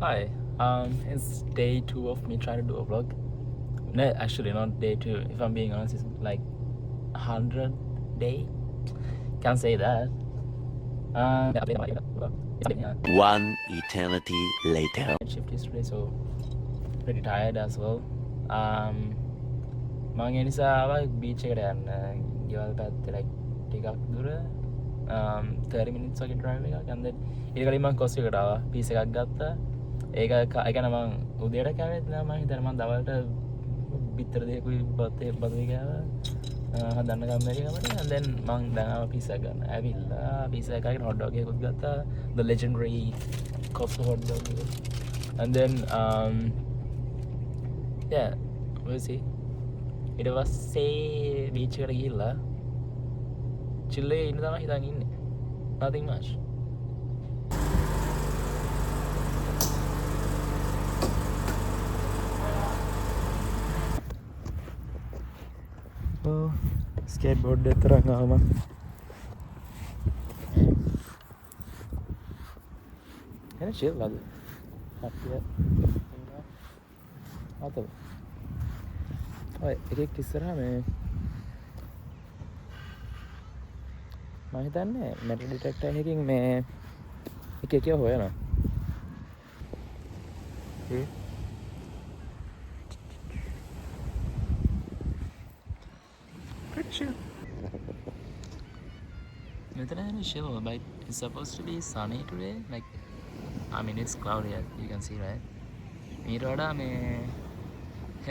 Hi, it's day 2 of me trying to do a vlog. No, actually not day 2. If I'm being honest, it's like 100 day. Can't say that. One eternity later. Night shift yesterday, so pretty tired as well. මං ඒ නිසා ආවා beach එකට යන්න. ගෙවල් පැත්තේ like ටිකක් දුර 30 minutes වගේ drive එකක්. and then ඊට කලින් මං කොස් එකට ආවා. piece එකක් ගත්තා. ඒක ඒ කියන්නේ මං උදේට කෑවෙත් නෑ. මං හිතන්නේ මං දවල්ට බිත්තර දෙකකුයි බතුයි කෑවා. හදන්න කම්මැලි කමට. and then මං දැන් ආවා piece එකක් ගන්න. ඇවිල්ලා piece එකක් අරගෙන hot dog එකකුත් ගත්තා. the legendary coffee hot dog එක. and then yeah, we'll see. ඊට පස්සේ බීච් එකට ගිහිල්ලා chill එකේ ඉන්න තමයි හිතන් ඉන්නේ. nothing much. ස්කේට්බෝඩ් එක තරංග ආවම එන chill අද. අපිය අතව ඔය එකෙක් ඉස්සරහා මේ මම හිතන්නේ මෙටල් ඩිටෙක්ටර් එකකින් මේ එක එක හොයනවා. Pretty chill. මෙතන chill, but it's supposed to be sunny today. Like, I mean, it's cloudy as you can see, right? මීට වඩා මේ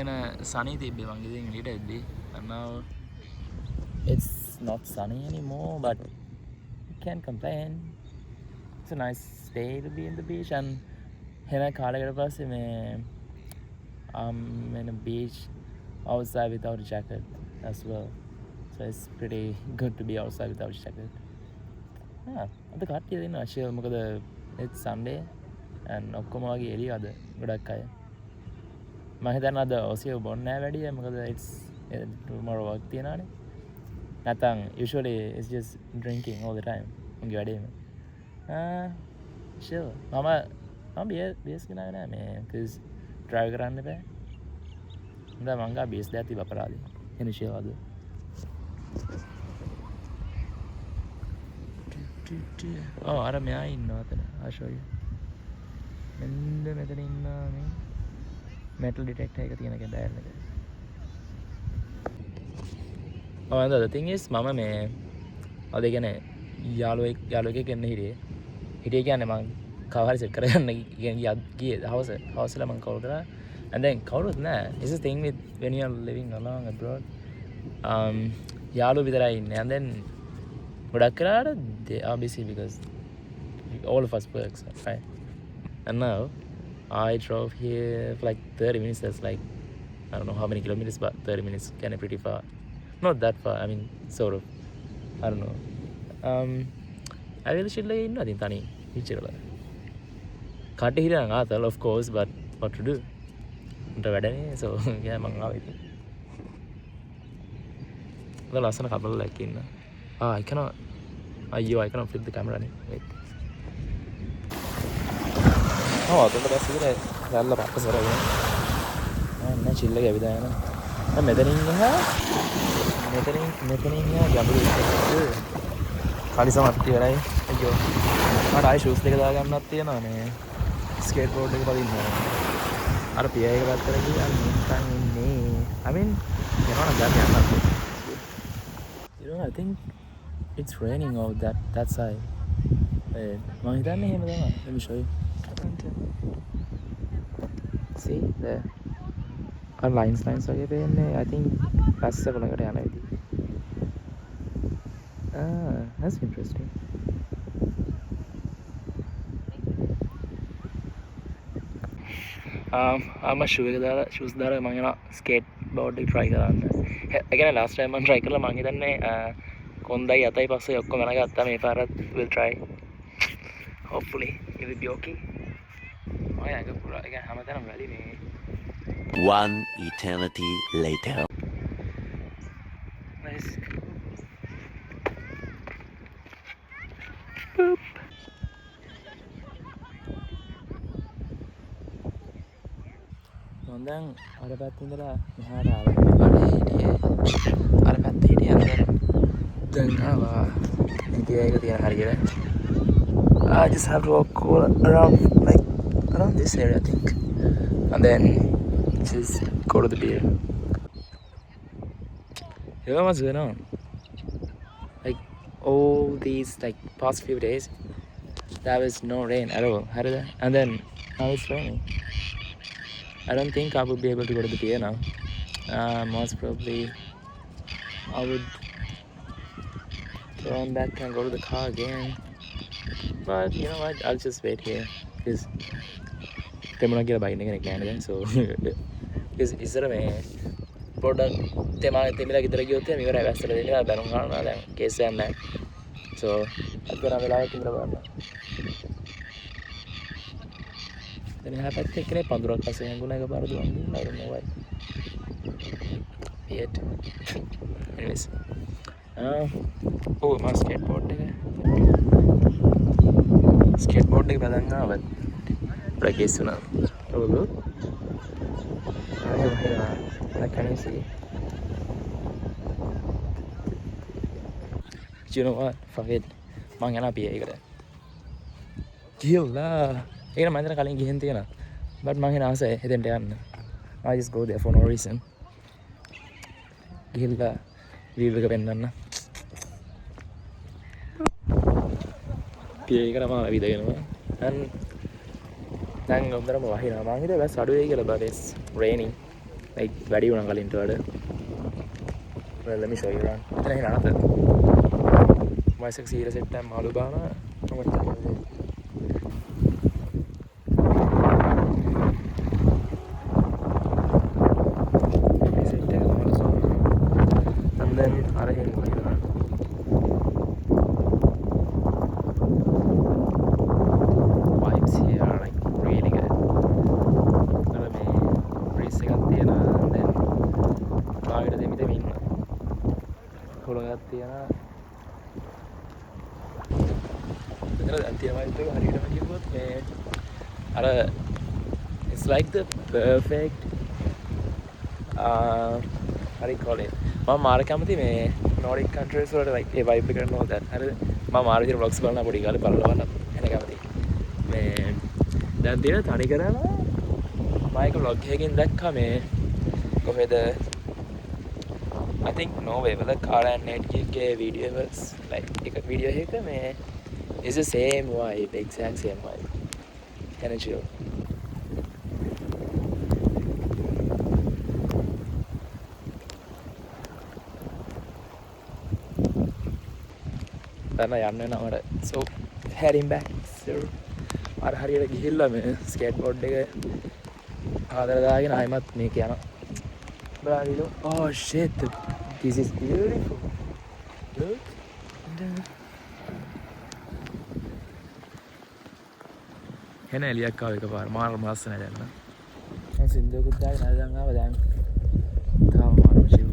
එන sunny තිබ්බේ මං ඉතින් එළියට එද්දි. and now it's not sunny anymore, but you can't complain. It's a nice day to be in the beach. and එන කාලයකට පස්සේ මේ I'm in a beach outside without a jacket as well, so it's pretty good to be outside without a jacket. අද කට්ටිය දෙනවා chill මොකද it's Sunday and ඔක්කොම වගේ එළිය අද ගොඩක් අය. මම හිතන්නේ අද ඔසියෝ බොන්නේ නැහැ වැඩිය මොකද it's tomorrow work තියනවානේ. නැත්තම් usually it's just drinking all the time. උන්ගේ වැඩේම. chill. මම බීස් ගෙනාවේ නැහැ මේ because drive කරන්න බෑ. හොඳයි මං ගා බීස් දැක්ටි බපරාදි. එන chill අද. අර මෙයා ඉන්නවා අතන. I'll show you. මෙන්න මෙතන ඉන්නවා මේ metal detector එක තියෙන කෙනා දැල්ලක. and the thing is මම මේ අද කියන්නේ යාළුවෙක් එන්න හිටියේ කියන්නේ මං කව හරි සෙට් කරගන්න ගියේ හවසට මං කෝල් කරා and then කවුරුත් නෑ. it's the thing with when you are living alone abroad. යාළුවෝ විතරයි ඉන්නේ. and then ගොඩක් කරාට they are busy because all of us works, right? and now I drove here for like 30 minutes. That's like I don't know how many kilometers, but 30 minutes kind of pretty far. Not that far, I mean sort of. I don't know. I really should like nothing tani ඉච්චරලා කටේ හිරන් ආතල් of course, but what to do? උන්ට වැඩනේ. so yeah මං ආවා ඉතින්. අද ලස්සන couple එකක් ඉන්න. I cannot flip the camera. Wait. අතට පස්සේ යල්ලා පස්ස කරගෙන නෑ chill එක ඇවිදා යනවා. දැන් මෙතනින් එහා ගැඹුරු ඉස්සරහට කාලි සමත් ඉවරයි. අයියෝ මට ආයි ෂූස් දෙක දාගන්නත් තියෙනවා මේ ස්කේට් බෝඩ් එක පදින්න. අර පිය එක පැත්තට ගියාම නිකන් ඉන්නේ. I mean යනවා නම් යන්න. I think it's raining out that side. මම හිතන්නේ එහෙම තමයි. let me show you. see there are lines වගේ පේන්නේ. I think පැස්සකලකට යන විදිහ. That's interesting. I'm shoes දාලා මම යනවා ස්කේට් බෝඩ් එක try කරන්න. ඒ කියන්නේ last time මම try කරලා මම හිතන්නේ කොන්දයි අතයි පස්සේ ඔක්කොම අරගත්තා. මේ පාරත් will try. hopefully it will be okay. One eternity later. Nice. Boop. මම දැන් අර පැත්තේ ඉඳලා මෙහාට ආවා. අර පැත්තේ හිටියේ අර දැන් ආවා. ඉතින් ඒක තියෙන හරියට. I just have to walk all around this area, I think, and then just go to the beer. You know what's going on? Like all these past few days, there was no rain at all. And then now it's raining. I don't think I would be able to go to the pier now. Most probably I would turn back and go to the car again. But you know what? I'll just wait here because තෙමුණා කියලා බයින් එකක් නෑ නේද? So because ඉස්සර මේ පොඩ්ඩක් තෙමිලා ගෙදර ගියොත් එහෙනම් ඉවරයි වැස්සට දෙන්නවා බැනුම් ගන්නවා දැන් කේස් එකක් නෑ. So අත්තරා වෙලාවක් ඉඳලා බලන්න. දැන් එහා පැත්තේ කෙනෙක් පඳුරක් අස්සේ හංගුණා එකපාර දුවන් දුන්නා. I don't know why. Weird. Anyways. Oh, my skateboard එක. Skateboard එක බදන්න ආවත්. Like this now. Oh look. Like can you see? You know what? Fuck it. මං යනවා පිය එකට. ගියලා. ඒක නම් මම හිතන කලින් ගිහින් තියෙනවා. But මං හිතන ආසයි එතෙන්ට යන්න. I just go there for no reason. ගිහලා view එක පෙන්නන්න. පිය එකට මම ඇවිදගෙනවා. and දැන් ඔබතරම වහිනවා. මං හිතුවා බස් අඩු වෙයි කියලා but it's raining. like වැඩි වුණා කලින්ට වඩා. well let me show you around. එතන හිනා නැත. වයිසක් සීර සෙට් එකක් මාළු බානවා. කොහොමද කියන්නේ? සෙට් එක මාළු සෝන. and then අරගෙන ගියා. vibes here are like really good. It's like the perfect how do you call it? මම මාර කැමති මේ Nordic countries වලට like ඒ vibe එක කරනවා දැන් හරිද මම මාර විදිහට vlogs බලන පොඩි කාලේ බලන්න එන කැමති මේ දැන් දින තනි කරලා මම එක vlog එකකින් දැක්කා මේ කොහෙද I think Norway වල car and net video was like එක video එකක මේ it's the same vibe exact same vibe kind of chill දැන් යන්න වෙනවා මට so heading back so අර හරියට ගිහිල්ලා මේ skateboard එක ආදර දාගෙන ආයෙමත් මේක යනවා බ්‍රාඩිලෝ oh shit this is beautiful look එන එලියක් ආව එකපාර මාර මාස්සන දැන්න මම සින්දුවකුත් දාගෙන ආදන් ආව දැන් තාම මාරම chill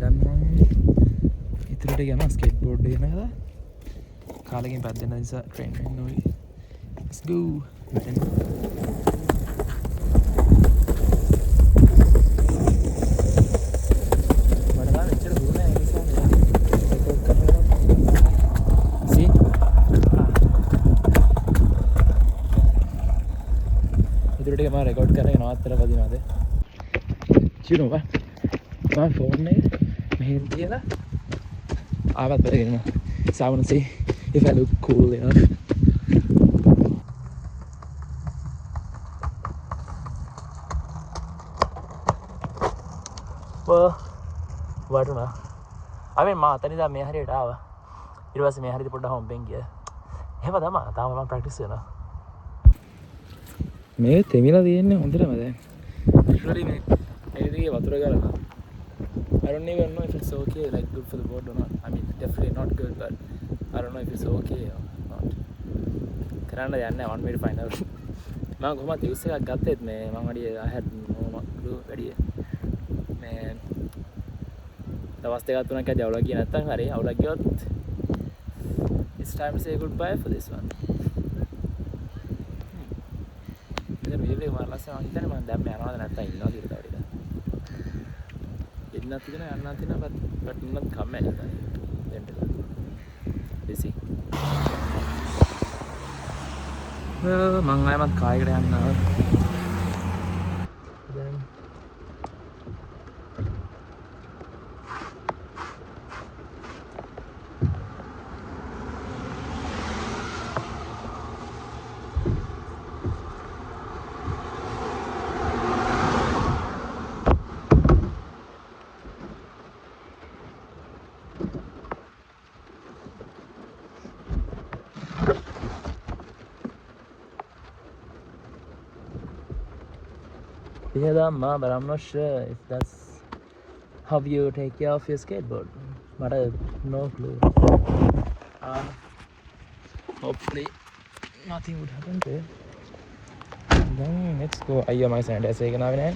දැන් මම ඉතුරුට යනවා ස්කේට්බෝඩ් එක නේද කාලෙකින් පැද්දෙන නිසා ට්‍රේන් වෙන්න ඕයි let's go ඉතුරුට මම රෙකෝඩ් කරගෙන නවත්තලා පදිනවාද you know what මම ෆෝන් එක මෙහෙන් තියලා ආවත් බැලගෙන so I want to see if I look cool enough well වටුණා I mean මම අතන ඉඳන් මේ හරියට ආවා ඊට පස්සේ මේ හරියට පොඩ්ඩක් හොම්බෙන් ගියා එහෙම තමයි තාම මම ප්‍රැක්ටිස් කරනවා මේ තෙමිලා තියෙන්නේ හොඳටම දැන් actually මේ දිගේ වතුර ගලනවා I don't even know if it's okay like good for the board or not I mean definitely not good but I don't know if it's okay or not කරන්න යන්නේ I want me to find out මම කොහොමද use එකක් ගත්තෙත් මේ මම වැඩි I had no clue වැඩි මේ දවස් දෙකක් තුනක් ඇද්දී අවුලක් ගියේ නැත්තම් හරි අවුලක් ගියොත් it's time to say goodbye for this one මේකේ වරලස්ස මම හිතන්නේ මම දැම්ම යනවාද නැත්නම් ඉන්නවද කියලා තව ටිකක්. ඉන්නත් තියෙනවා යන්නත් තියෙනවා but not come back then. busy. well මං ආයමත් කායකට යනවා. then Piyadamma, but I'm not sure if that's how you take care of your skateboard. But I have no clue. Hopefully nothing would happen to it. Then let's go. Ayya my sanitizer එකන ආවේ නැහැ.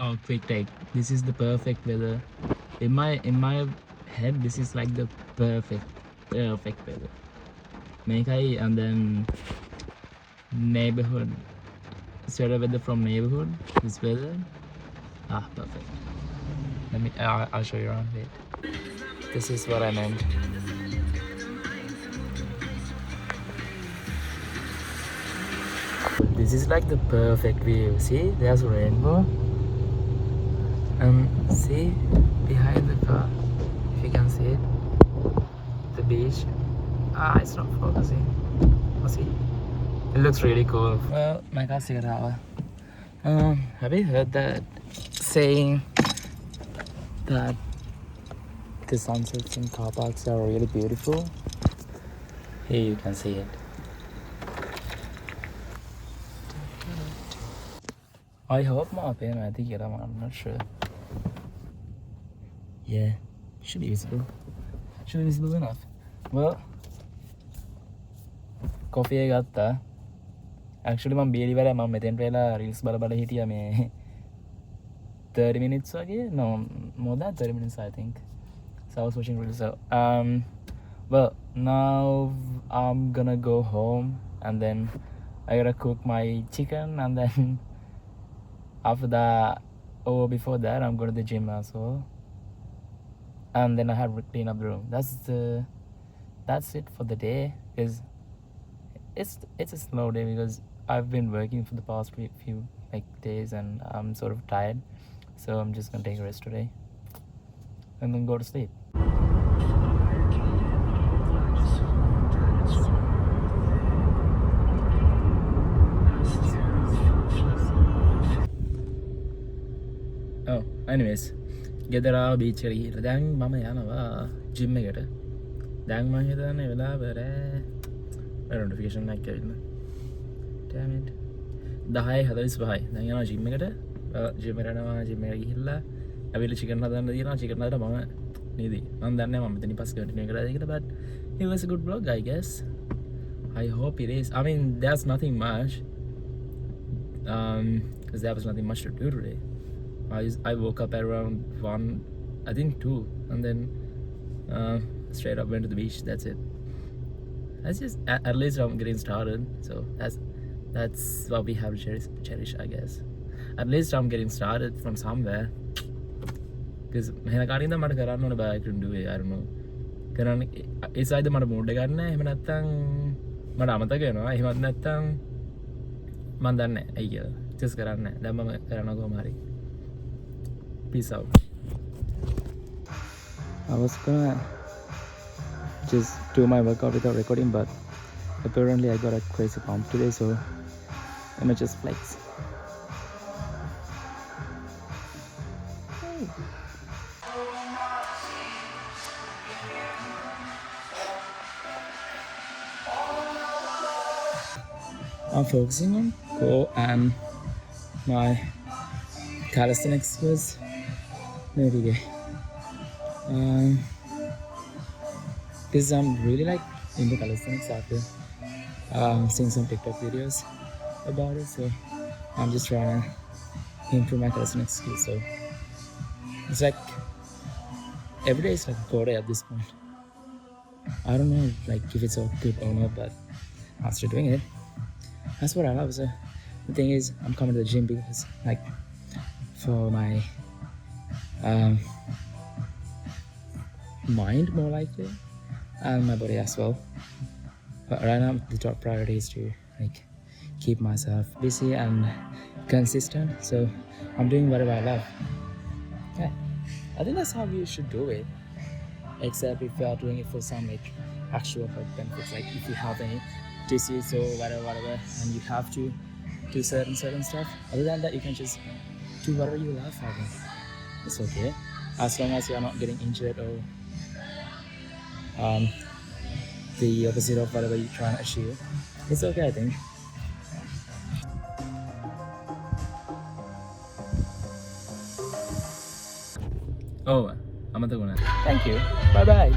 Oh, quick take. This is the perfect weather. In my head, this is like the perfect weather. Mekai and then neighborhood sweater weather from neighborhood. This weather, perfect. Let me. I'll show you around. Wait. This is what I meant. This is like the perfect view. See, there's a rainbow. See behind the car, if you can see it, the beach. It's not focusing. See, it looks really cool. Well, my car cigarette. Have you heard that saying that the sunsets in car parks are really beautiful? Here you can see it. I hope my pen, I think I'm not sure. Yeah, should be visible. Should be visible enough. Well, coffee එක ගත්තා. Actually මම බීලි වල මම මෙතෙන්ට වෙලා රීල්ස් බල හිටියා මේ 30 minutes වගේ. No, more than 30 minutes I think. So I was watching reels. So well, now I'm gonna go home and then I gotta cook my chicken and then after that or before that I'm going to the gym as well. And then I have to clean up the room. That's it for the day. Because it's a slow day because I've been working for the past few days and I'm sort of tired. So I'm just gonna take a rest today and then go to sleep. Oh, anyways. ගෙදර beach එකට ගිහලා දැන් මම යනවා gym එකට. දැන් මම හිතන්නේ වෙලාව notification එකක් ඇවිල්ලා. Damn it. 10:45. දැන් යනවා ජිම් එකට. ජිම් එකට යනවා ජිම් එකට ගිහිල්ලා ඇවිල්ලා chicken හදන්න තියෙනවා. chicken හදලා මම නේද? මම දන්නේ නැහැ මම මෙතනින් පස්සේ continue කරලාද කියලා but it was a good vlog I guess. I hope it is. I mean there's nothing much. Because there was nothing much to do today. I woke up at around 1, I think 2, and then straight up went to the beach. That's it. That's just at least I'm getting started. So that's what we have to cherish, I guess. At least I'm getting started from somewhere. Because I couldn't do it. I don't know. It's either මට mood එකක් නැහැ එහෙම නැත්නම් මට අමතක වෙනවා. එහෙමත් නැත්නම් මම දන්නේ නැහැ ඇයි කියලා. just කරන්නේ නැහැ. දැන් මම කරනවා කොහොම හරි. Peace out. I was gonna just do my workout without recording, but apparently I got a crazy pump today, so let me just flex. I'm focusing on core and my calisthenics was very good. Because I'm really into calisthenics after seeing some TikTok videos about it, so I'm just trying to improve my calisthenics skills. So it's like every day is like a core day at this point. I don't know like if it's all good or not, but I'm still doing it. That's what I love. So the thing is, I'm coming to the gym because like for my mind more likely, and my body as well. But right now the top priority is to like keep myself busy and consistent. So I'm doing whatever I love. Okay, I think that's how you should do it. Except if you are doing it for some like actual health benefits, like if you have any disease or whatever, and you have to do certain stuff. Other than that, you can just do whatever you love. I think it's okay, as long as you are not getting injured or the opposite of whatever you're trying to achieve. It's okay, I think. Oh, I'm gonna. Thank you. Bye bye.